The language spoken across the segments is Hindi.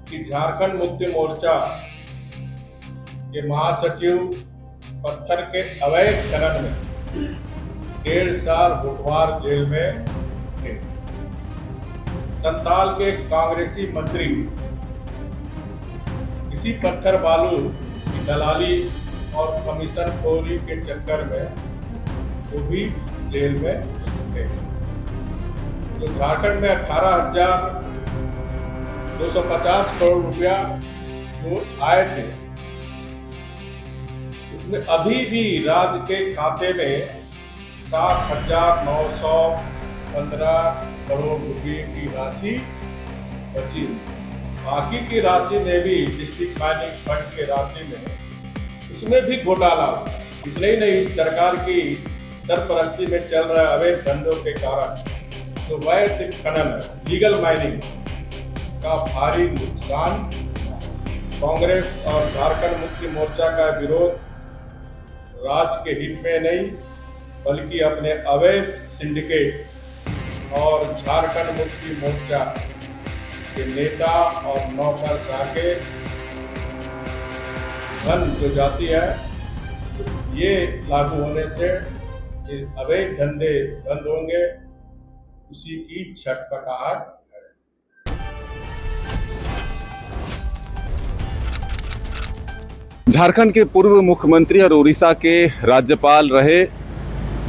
कि झारखंड मुक्ति मोर्चा के महासचिव पत्थर के अवैध खनन में 1.5 साल बुधवार जेल में थे। संताल के कांग्रेसी मंत्री इसी पत्थर बालू की दलाली और कमीशन खोरी के चक्कर में वो भी जेल में थे। जो झारखंड में 18,250 करोड़ रुपया जो आए थे, उसमें अभी भी राज्य के खाते में 7,915 करोड़ रुपए की राशि बची। बाकी की राशि में भी डिस्ट्रिक्ट माइनिंग फंड की राशि में उसमें भी घोटाला। इतने ही नहीं, सरकार की सरपरस्ती में चल रहे अवैध धंधों के कारण जो वैध खनन लीगल माइनिंग का भारी नुकसान। कांग्रेस और झारखंड मुक्ति मोर्चा का विरोध राज्य के हित में नहीं, बल्कि अपने अवैध सिंडिकेट और झारखंड मुक्ति मोर्चा के नेता और नौकरशाह के धन जो जाती है, ये लागू होने से अवैध धंधे बंद होंगे, उसी की छटपटाहट है। झारखंड के पूर्व मुख्यमंत्री और उड़ीसा के राज्यपाल रहे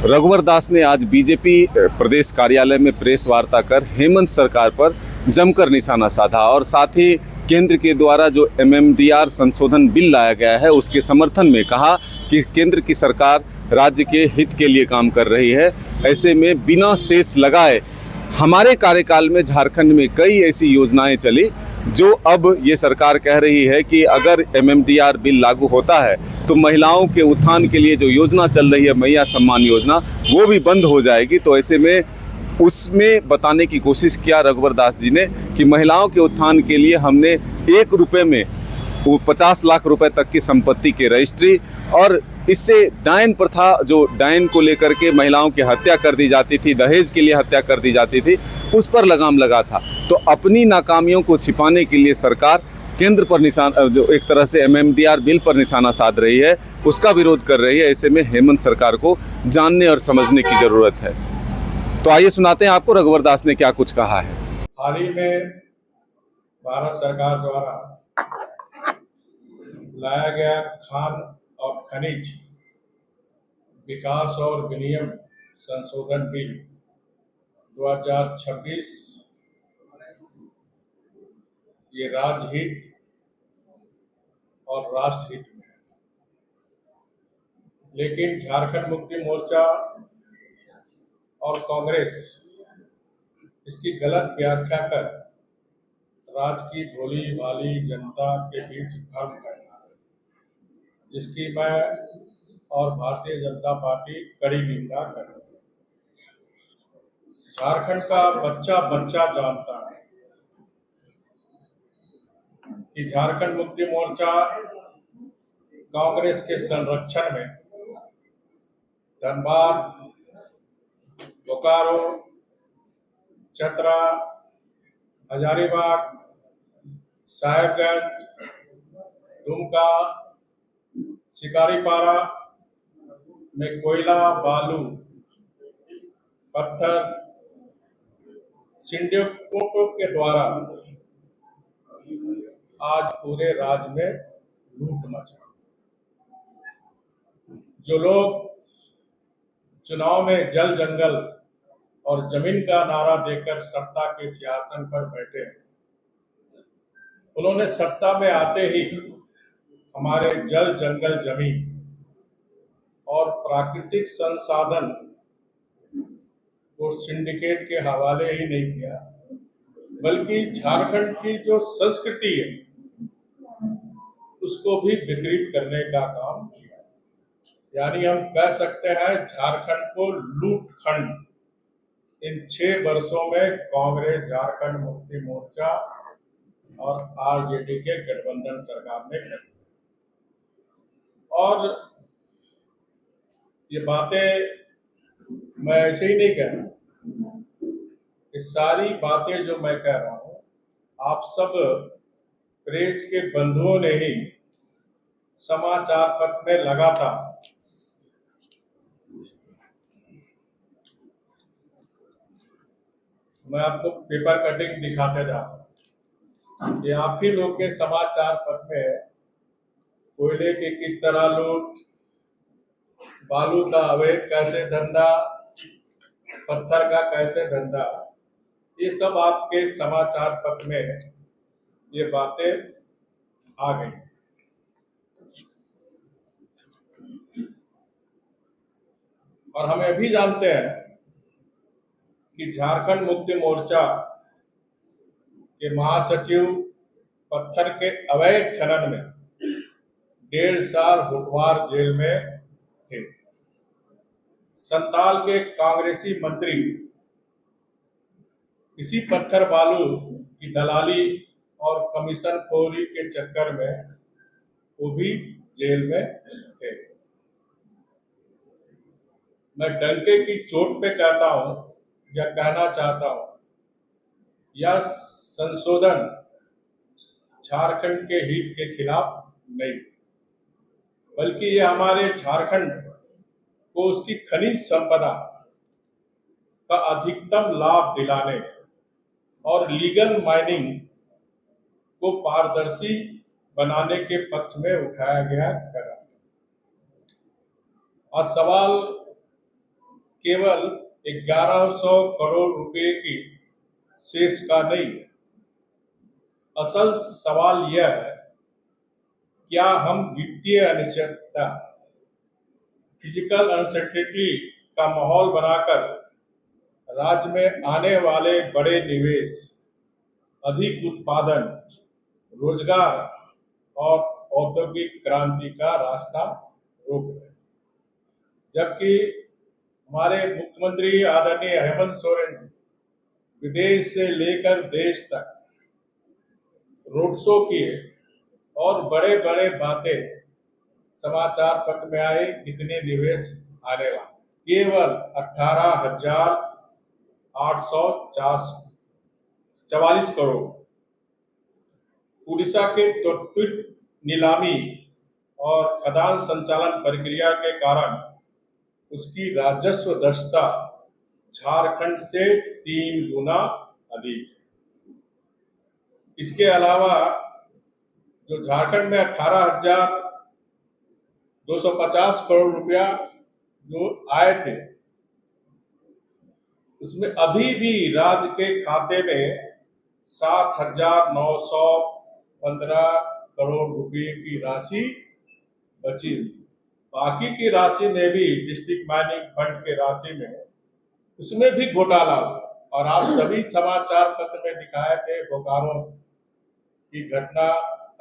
रघुवर दास ने आज बीजेपी प्रदेश कार्यालय में प्रेस वार्ता कर हेमंत सरकार पर जमकर निशाना साधा और साथ ही केंद्र के द्वारा जो MMDR संशोधन बिल लाया गया है उसके समर्थन में कहा कि केंद्र की सरकार राज्य के हित के लिए काम कर रही है। ऐसे में बिना सेस लगाए हमारे कार्यकाल में झारखंड में कई ऐसी योजनाएं चली जो अब ये सरकार कह रही है कि अगर MMDR बिल लागू होता है तो महिलाओं के उत्थान के लिए जो योजना चल रही है मैया सम्मान योजना, वो भी बंद हो जाएगी। तो ऐसे में उसमें बताने की कोशिश किया रघुवर दास जी ने कि महिलाओं के उत्थान के लिए हमने 1 रुपये में 50 लाख रुपए तक की संपत्ति के रजिस्ट्री और इससे डायन प्रथा, जो डायन को लेकर के महिलाओं की हत्या कर दी जाती थी, दहेज के लिए हत्या कर दी जाती थी, उस पर लगाम लगा था। तो अपनी नाकामियों को छिपाने के लिए सरकार केंद्र पर जो एक तरह से MMDR बिल पर निशाना साध रही है, उसका विरोध कर रही है। ऐसे में हेमंत सरकार को जानने और समझने की जरूरत है। तो आइए सुनाते हैं आपको रघुवर दास ने क्या कुछ कहा है। हाल ही में भारत सरकार द्वारा लाया गया खान और खनिज विकास और विनियम संशोधन बिल 2026 ये राज्य हित और राष्ट्र हित में, लेकिन झारखंड मुक्ति मोर्चा और कांग्रेस इसकी गलत व्याख्या कर राज्य की भोली भाली जनता के बीच भ्रम फैला है, जिसकी मैं और भारतीय जनता पार्टी कड़ी निंदा कर रही है। झारखंड का बच्चा बच्चा जानता है कि झारखंड मुक्ति मोर्चा कांग्रेस के संरक्षण में धनबाद, बोकारो, चतरा, हजारीबाग, साहेबगंज, दुमका, शिकारीपारा में कोयला, बालू, पत्थर सिंडिकेटों के द्वारा आज पूरे राज्य में लूट मचा। जो लोग चुनाव में जल जंगल और जमीन का नारा देकर सत्ता के सिंहासन पर बैठे हैं, उन्होंने सत्ता में आते ही हमारे जल जंगल जमीन और प्राकृतिक संसाधन को सिंडिकेट के हवाले ही नहीं किया, बल्कि झारखंड की जो संस्कृति है उसको भी विकृत करने का काम किया। यानी हम कह सकते हैं झारखंड को लूटखंड इन 6 वर्षों में कांग्रेस, झारखंड मुक्ति मोर्चा और RJD के गठबंधन सरकार ने कर। और ये बातें मैं ऐसे ही नहीं कह रहा, ये सारी बातें जो मैं कह रहा हूँ आप सब प्रेस के बंधुओं ने ही समाचार पत्र में लगातार मैं आपको पेपर कटिंग दिखाते जा रहा हूं। ये आप ही लोग के समाचार पत्र में कोयले के किस तरह लूट, बालू का अवैध कैसे धंधा, पत्थर का कैसे धंधा, ये सब आपके समाचार पत्र में ये बातें आ गई। और हम ये भी जानते हैं कि झारखंड मुक्ति मोर्चा के महासचिव पत्थर के अवैध खनन में 1.5 साल होटवार जेल में थे। संताल के कांग्रेसी मंत्री इसी पत्थर बालू की दलाली और कमीशन खोरी के चक्कर में वो भी जेल में थे। मैं डंके की चोट पे कहता हूं या कहना चाहता हूं, यह संशोधन झारखंड के हित के खिलाफ नहीं, बल्कि ये हमारे झारखंड को उसकी खनिज संपदा का अधिकतम लाभ दिलाने और लीगल माइनिंग को पारदर्शी बनाने के पक्ष में उठाया गया कदम। और सवाल केवल 1100 करोड़ रुपए की शेष का नहीं है। असल सवाल यह है, क्या हम वित्तीय अनिश्चितता, फिजिकल अनसर्टेनिटी का माहौल बनाकर राज्य में आने वाले बड़े निवेश, अधिक उत्पादन, रोजगार और औद्योगिक क्रांति का रास्ता रोक रहे हैं? जबकि हमारे मुख्यमंत्री आदरणीय हेमंत सोरेन जी विदेश से लेकर देश तक रोड शो किए और बड़े बड़े बातें समाचार पत्र में आए, कितने निवेश आने वाले, केवल 18,844 करोड़। उड़ीसा के त्वरित नीलामी और खदान संचालन प्रक्रिया के कारण उसकी राजस्व दक्षता झारखंड से 3 गुना अधिक है। इसके अलावा जो झारखंड में 18,250 करोड़ रुपया जो आए थे, उसमें अभी भी राज्य के खाते में 7,915 करोड़ रुपए की राशि बची हुई। बाकी की राशि में भी डिस्ट्रिक्ट माइनिंग फंड के राशि में उसमें भी घोटाला हुआ। और आप सभी समाचार पत्र में दिखाए थे बोकारो की घटना,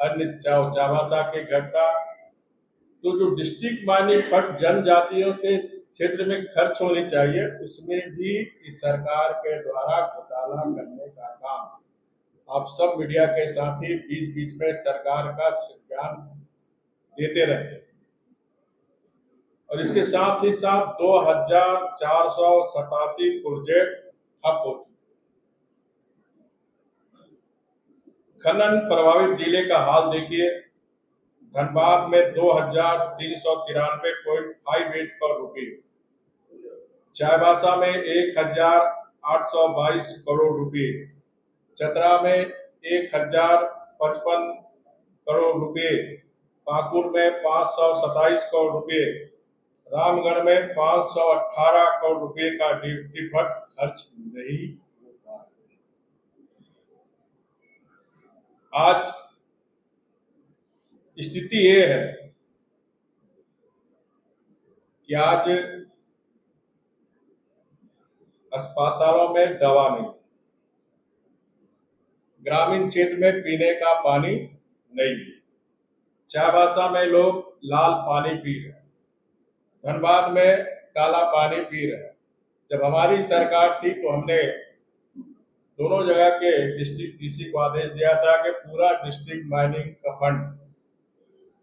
अन्य चावासा की घटना। तो जो डिस्ट्रिक्ट माइनिंग फंड जनजातियों के क्षेत्र में खर्च होनी चाहिए, उसमें भी इस सरकार के द्वारा घोटाला करने का काम आप सब मीडिया के साथी बीच बीच में सरकार का बयान देते रहते। और इसके साथ ही साथ 2,487 प्रोजेक्ट ठप हो चुके। खनन प्रभावित जिले का हाल देखिए। धनबाद में 2,393.58 करोड़ रुपए, चाईबासा में 1,822 करोड़ रुपए, चतरा में 1,055 करोड़ रुपए, पाकुड़ में 527 करोड़ रुपए, रामगढ़ में 518 करोड़ रुपए का डिफर्ड खर्च नहीं होता। आज स्थिति ये है कि आज अस्पतालों में दवा नहीं, ग्रामीण क्षेत्र में पीने का पानी नहीं है, चाईबासा में लोग लाल पानी पी रहे हैं, धनबाद में काला पानी पी रहे हैं। जब हमारी सरकार थी तो हमने दोनों जगह के डिस्ट्रिक्ट डीसी को आदेश दिया था कि पूरा डिस्ट्रिक्ट माइनिंग का फंड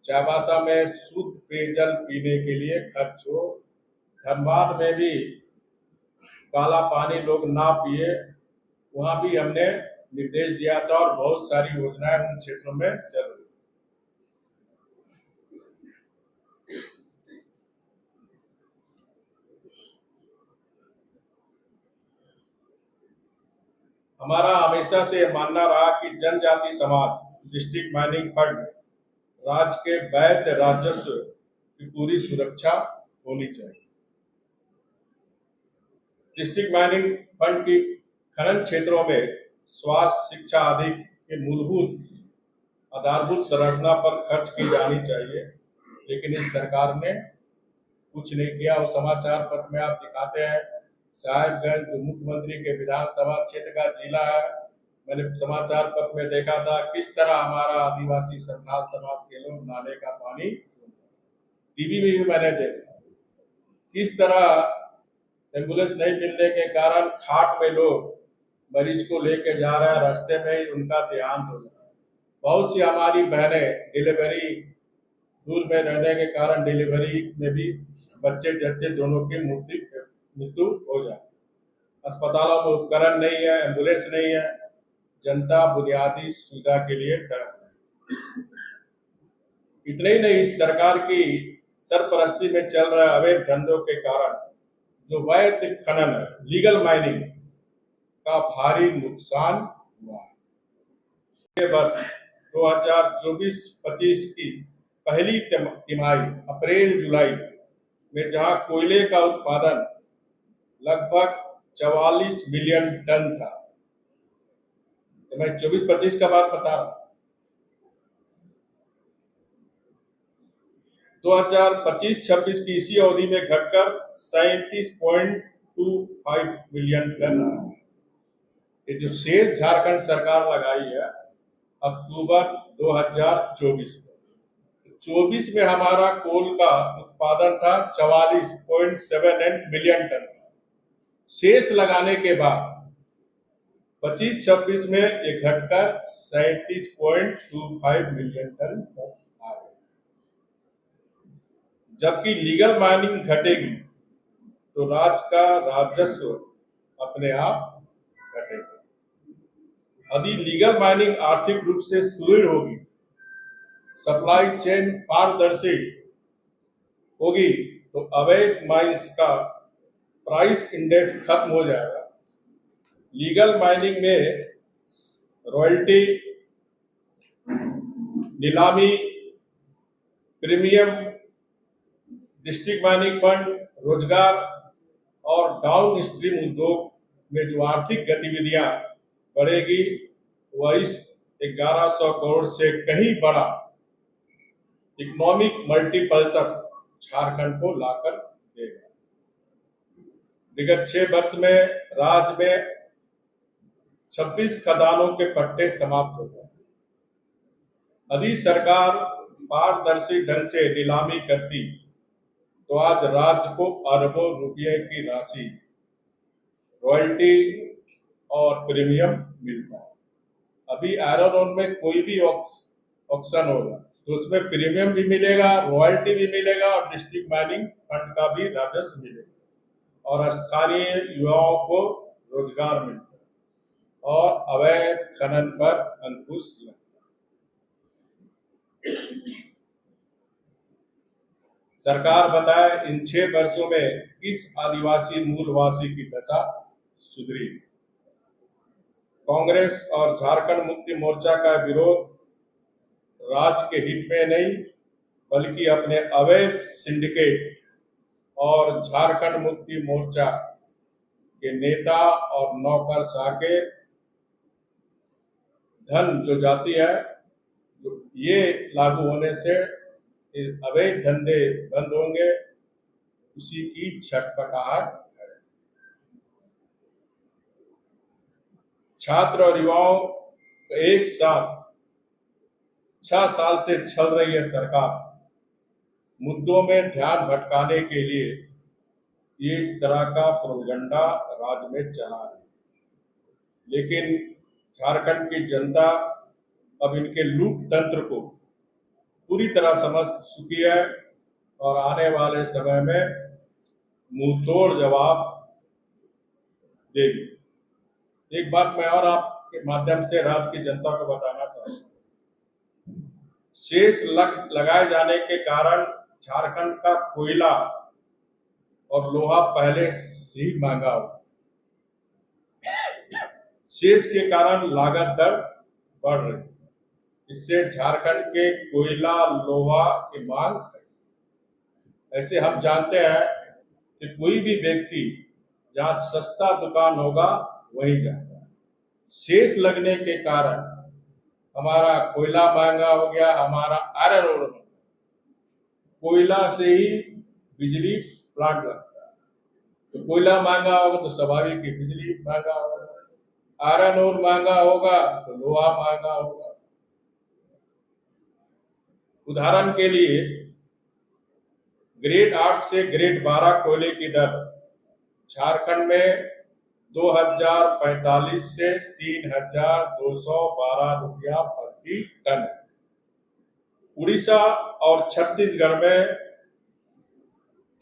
चाईबासा में शुद्ध पेयजल पीने के लिए खर्च हो। धनबाद में भी काला पानी लोग ना पिए, वहां भी हमने निर्देश दिया था और बहुत सारी योजनाएं उन क्षेत्रों में चल रही। हमारा हमेशा से यह मानना रहा कि जनजाति समाज डिस्ट्रिक्ट माइनिंग फंड राज्य के वैध राजस्व की पूरी सुरक्षा होनी चाहिए। डिस्ट्रिक्ट माइनिंग फंड की खनन क्षेत्रों में स्वास्थ्य, शिक्षा आदि के मूलभूत आधारभूत संरचना पर खर्च की जानी चाहिए, लेकिन इस सरकार ने कुछ नहीं किया। और समाचार पत्र में आप दिखाते हैं साहिबगंज, जो मुख्यमंत्री के विधानसभा क्षेत्र का जिला है, मैंने समाचार पत्र में देखा था किस तरह हमारा आदिवासी संथाल समाज के लोग नाले का पानी, टीवी में भी मैंने देखा किस तरह एम्बुलेंस नहीं मिलने के कारण खाट में लोग मरीज को लेके जा रहे हैं, रास्ते में ही उनका देहांत हो रहा है। बहुत सी हमारी बहनें डिलीवरी दूर में रहने के कारण डिलीवरी में भी बच्चे जच्चे दोनों की मृत्यु हो जाए। अस्पतालों में उपकरण नहीं है, एम्बुलेंस नहीं है, जनता बुनियादी सुविधा के लिए तरस रही। इतने ही नहीं, इस सरकार की सरपरस्ती में चल रहे अवैध धंधों के कारण जो वैध खनन है, लीगल माइनिंग का भारी नुकसान हुआ है। वर्ष 2024-25 की पहली तिमाही अप्रैल जुलाई में जहां कोयले का उत्पादन लगभग 44 मिलियन टन था, तो मैं 24-25 का बात बता रहा हूं। 2025-26 की इसी अवधि में घटकर 37.25 मिलियन टन रहा। ये जो शेष झारखंड सरकार लगाई है अक्टूबर 2024 में, 24 में हमारा कोल का उत्पादन था 44.78 मिलियन टन। शेष लगाने के बाद 25-26 में ये घटकर 37.25 मिलियन टन आ गए। जबकि लीगल माइनिंग घटेगी तो राज्य का राजस्व अपने आप घटेगा। यदि लीगल माइनिंग आर्थिक रूप से सुदृढ़ होगी, सप्लाई चेन पारदर्शी होगी, तो अवैध माइंस का प्राइस इंडेक्स खत्म हो जाएगा। लीगल माइनिंग में रॉयल्टी, नीलामी, प्रीमियम, डिस्ट्रिक्ट माइनिंग फंड, रोजगार और डाउन स्ट्रीम उद्योग में जो आर्थिक गतिविधियां बढ़ेगी वह इस 1100 करोड़ से कहीं बड़ा इकोनॉमिक मल्टीपल्सर झारखंड को लाकर देगा। विगत 6 वर्ष में राज्य में 26 खदानों के पट्टे समाप्त हो गए। यदि सरकार पारदर्शी ढंग से नीलामी करती तो आज राज्य को अरबों रुपये की राशि रॉयल्टी और प्रीमियम मिलता है। अभी आयरन ओर में कोई भी ऑक्शन होगा तो उसमें प्रीमियम भी मिलेगा, रॉयल्टी भी मिलेगा और डिस्ट्रिक्ट माइनिंग फंड का भी राजस्व मिलेगा और स्थानीय युवाओं को रोजगार मिलता है और अवैध खनन पर अंकुश लगता है। सरकार बताए इन 6 वर्षों में किस आदिवासी मूलवासी की दशा सुधरी। कांग्रेस और झारखंड मुक्ति मोर्चा का विरोध राज्य के हित में नहीं बल्कि अपने अवैध सिंडिकेट और झारखंड मुक्ति मोर्चा के नेता और नौकरशाह के धन जो जाती है, जो ये लागू होने से अवैध धंधे बंद होंगे, उसी की छटपटाहट है। छात्र और युवाओं एक साथ 6 साल से चल रही है सरकार मुद्दों में ध्यान भटकाने के लिए ये इस तरह का प्रोपगंडा राज्य में चला रही है। लेकिन झारखंड की जनता अब इनके लूट तंत्र को पूरी तरह समझ चुकी है और आने वाले समय में मुंह तोड़ जवाब देगी। एक बात मैं और आप के माध्यम से राज्य की जनता को बताना चाहता हूं। शेष लगाए जाने के कारण झारखंड का कोयला और लोहा पहले से ही महंगा हो, शेष के कारण लागत दर बढ़ रही, इससे झारखंड के कोयला लोहा की मांग है। ऐसे हम जानते हैं कि कोई भी व्यक्ति जहाँ सस्ता दुकान होगा वहीं जाता है। शेष लगने के कारण हमारा कोयला महंगा हो गया, हमारा आयरन ओर, कोयला से ही बिजली प्लांट लगता है, तो कोयला महंगा होगा तो स्वाभाविक ही बिजली महंगा होगा, आयरन ओर महंगा होगा तो लोहा महंगा होगा। उदाहरण के लिए ग्रेड 8 से ग्रेड 12 कोयले की दर झारखंड में 2045 से 3212 रुपया प्रति टन है। उड़ीसा और छत्तीसगढ़ में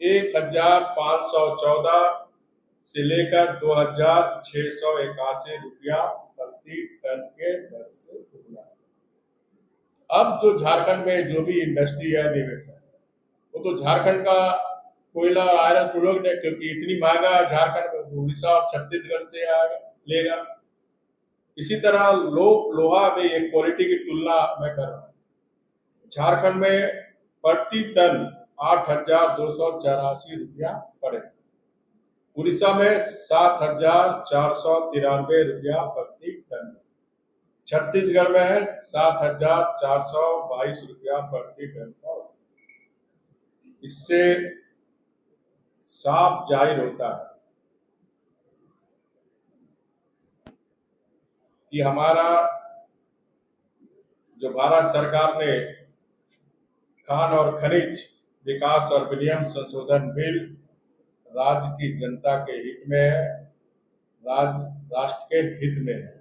1514 से लेकर 2681 रुपया प्रति टन के दर से उपलब्ध। अब जो झारखंड में जो भी इंडस्ट्री है, निवेश है, वो तो झारखंड का कोयला आयरन फ्लोग ने, क्योंकि इतनी महंगा झारखंड में उड़ीसा और छत्तीसगढ़ से लेगा। इसी तरह लोहा में एक क्वालिटी की तुलना मैं कर रहा हूँ। झारखंड में प्रति टन 8284 रुपया पड़े, उड़ीसा में 7493 रुपया प्रति टन, छत्तीसगढ़ में है 7422 रुपया प्रति टन। इससे साफ जाहिर होता है कि हमारा जो भारत सरकार ने खान और खनिज विकास और विनियम संशोधन बिल राज्य की जनता के हित में है, राष्ट्र के हित में है।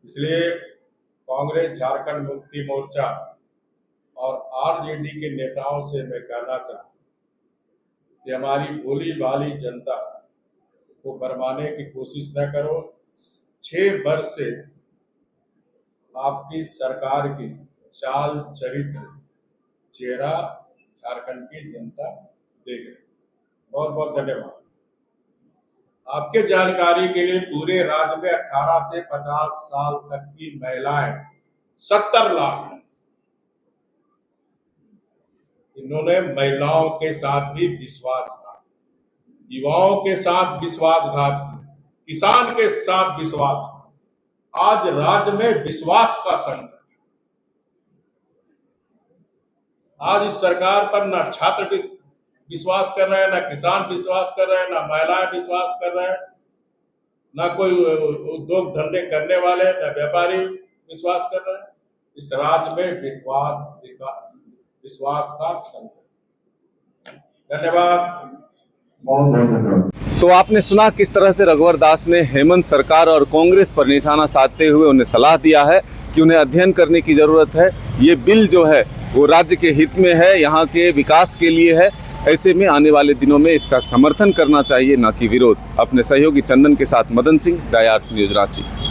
इसलिए कांग्रेस, झारखंड मुक्ति मोर्चा और आरजेडी के नेताओं से मैं कहना चाहता हूं कि हमारी भोली भाली जनता को भरमाने की कोशिश न करो। 6 वर्ष से आपकी सरकार की चाल चरित्र चेहरा झारखंड की जनता देख रही। बहुत बहुत धन्यवाद। आपके जानकारी के लिए पूरे राज्य में 18 से 50 साल तक की महिलाएं 70 लाख, इन्होंने महिलाओं के साथ भी विश्वासघात, युवाओं के साथ विश्वासघात, किसान के साथ विश्वास। आज राज्य में विश्वास का संकट। आज इस सरकार पर ना छात्र विश्वास कर रहे हैं, ना किसान विश्वास कर रहे हैं, ना महिलाएं विश्वास कर रहे हैं, ना कोई उद्योग धंधे करने वाले, ना व्यापारी विश्वास कर रहे हैं। इस राज्य में विश्वास का संकट। धन्यवाद। बहुत बहुत धन्यवाद। तो आपने सुना किस तरह से रघुवर दास ने हेमंत सरकार और कांग्रेस पर निशाना साधते हुए उन्हें सलाह दिया है कि उन्हें अध्ययन करने की जरूरत है। ये बिल जो है वो राज्य के हित में है, यहाँ के विकास के लिए है। ऐसे में आने वाले दिनों में इसका समर्थन करना चाहिए, ना कि विरोध। अपने सहयोगी चंदन के साथ मदन सिंह, डायर्स न्यूज रांची।